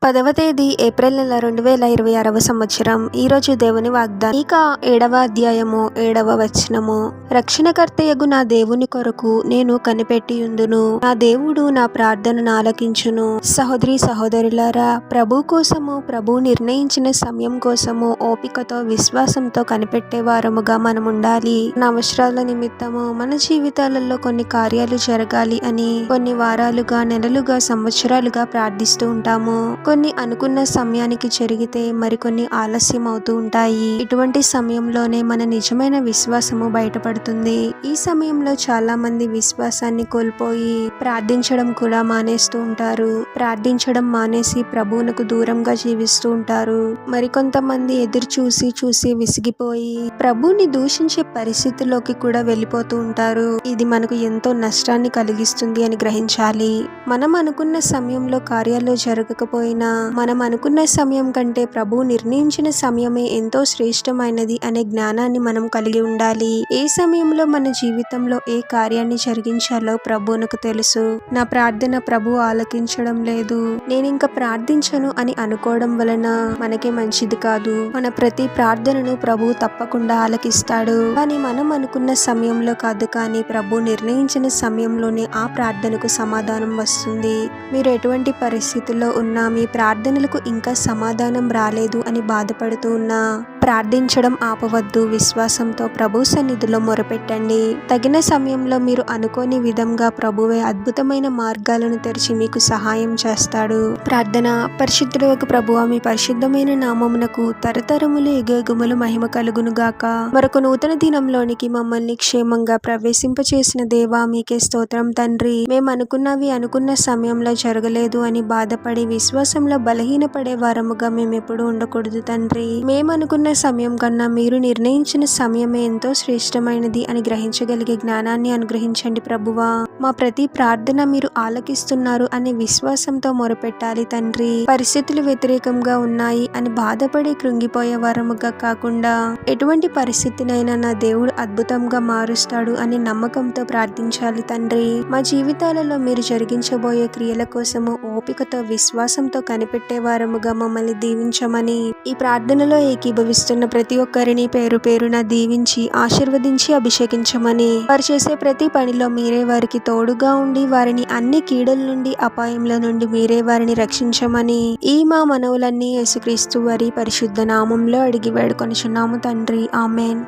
10వ తేదీ ఏప్రిల్ నెల 2026వ సంవత్సరం. ఈరోజు దేవుని వాగ్దానం. ఇక 7వ అధ్యాయము 7వ వచనము. రక్షణకర్తయగు నా దేవుని కొరకు నేను కనిపెట్టియుందును. నా దేవుడు నా ప్రార్థనను ఆలకించును. సహోదరి సహోదరులారా, ప్రభు కోసము, ప్రభు నిర్ణయించిన సమయం కోసము ఓపికతో విశ్వాసంతో కనిపెట్టే వారముగా మనం ఉండాలి. మన అవసరాల నిమిత్తము మన జీవితాలలో కొన్ని కార్యాలు జరగాలి అని కొన్ని వారాలుగా, నెలలుగా, సంవత్సరాలుగా ప్రార్థిస్తూ ఉంటాము. కొన్ని అనుకున్న సమయానికి జరిగితే మరికొన్ని ఆలస్యం అవుతూ ఉంటాయి. ఇటువంటి సమయంలోనే మన నిజమైన విశ్వాసము బయటపడుతుంది. ఈ సమయంలో చాలా మంది విశ్వాసాన్ని కోల్పోయి ప్రార్థించడం కూడా మానేస్తూ ఉంటారు. ప్రార్థించడం మానేసి ప్రభువునకు దూరంగా జీవిస్తూ ఉంటారు. మరికొంతమంది ఎదురు చూసి విసిగిపోయి ప్రభువుని దూషించే పరిస్థితిలోకి కూడా వెళ్ళిపోతూ ఉంటారు. ఇది మనకు ఎంతో నష్టాన్ని కలిగిస్తుంది అని గ్రహించాలి. మనం అనుకున్న సమయంలో కార్యాలు జరగకపోయినా మనం అనుకున్న సమయం కంటే ప్రభువు నిర్ణయించిన సమయమే ఎంతో శ్రేష్టమైనది అనే జ్ఞానాన్ని మనం కలిగి ఉండాలి. ఏ సమయంలో మన జీవితంలో ఏ కార్యాన్ని జరిగించాలో ప్రభువునకు తెలుసు. నా ప్రార్థన ప్రభు ఆలకించడం లేదు, నేను ఇంకా ప్రార్థించను అని అనుకోవడం వలన మనకే మంచిది కాదు. మన ప్రతి ప్రార్థనను ప్రభు తప్పకుండా ఆలకిస్తాడు. కానీ మనం అనుకున్న సమయంలో కాదు, కానీ ప్రభు నిర్ణయించిన సమయంలోనే ఆ ప్రార్థనకు సమాధానం వస్తుంది. మీరు ఎటువంటి పరిస్థితుల్లో ఉన్నా మీ ప్రార్థనలకు ఇంకా సమాధానం రాలేదు అని బాధపడుతూ ఉన్నా ప్రార్థించడం ఆపవద్దు. విశ్వాసంతో ప్రభు సన్నిధిలో మొరపెట్టండి. తగిన సమయంలో మీరు అనుకోని విధంగా ప్రభువే అద్భుతమైన మార్గాలను తెరిచి మీకు సహాయం చేస్తాడు. ప్రార్థన. పరిశుద్ధులకు ప్రభువా, మీ పరిశుద్ధమైన నామమునకు తరతరములు యుగయుగములు మహిమ కలుగును గాక. మరొక నూతన దినంలోనికి మమ్మల్ని క్షేమంగా ప్రవేశింపచేసిన దేవా, మీకే స్తోత్రం తండ్రి. మేము అనుకున్నవి అనుకున్న సమయంలో జరగలేదు అని బాధపడి విశ్వాసంలో బలహీనపడే వారముగా మేము ఎప్పుడు ఉండకూడదు తండ్రి. మేము అనుకున్న సమయం కన్నా మీరు నిర్ణయించిన సమయమే ఎంతో శ్రేష్టమైనది అని గ్రహించగలిగే జ్ఞానాన్ని అనుగ్రహించండి ప్రభువా. మా ప్రతి ప్రార్థన మీరు ఆలకిస్తున్నారు అనే విశ్వాసంతో మొరపెట్టాలి తండ్రి. పరిస్థితులు వ్యతిరేకంగా ఉన్నాయి అని బాధపడి కృంగిపోయే వారముగా కాకుండా ఎటువంటి పరిస్థితినైనా నా దేవుడు అద్భుతంగా మారుస్తాడు అని నమ్మకంతో ప్రార్థించాలి తండ్రి. మా జీవితాలలో మీరు జరిగించబోయే క్రియల కోసము ఓపికతో విశ్వాసంతో కనిపెట్టే వారముగా మమ్మల్ని దీవించమని, ఈ ప్రార్థనలో ఏకీభవిస్తున్న ప్రతి ఒక్కరిని పేరు పేరున దీవించి ఆశీర్వదించి అభిషేకించమని, వారు చేసే ప్రతి పనిలో మీరే వారికి తోడుగా ఉండి వారిని అన్ని కీడుల నుండి, అపాయంలో నుండి మీరే వారిని రక్షించమని ఈ మా మనవులన్నీ యేసుక్రీస్తు వారి పరిశుద్ధ నామంలో అడిగి వేడుకొనుచున్నాము తండ్రి. ఆమెన్.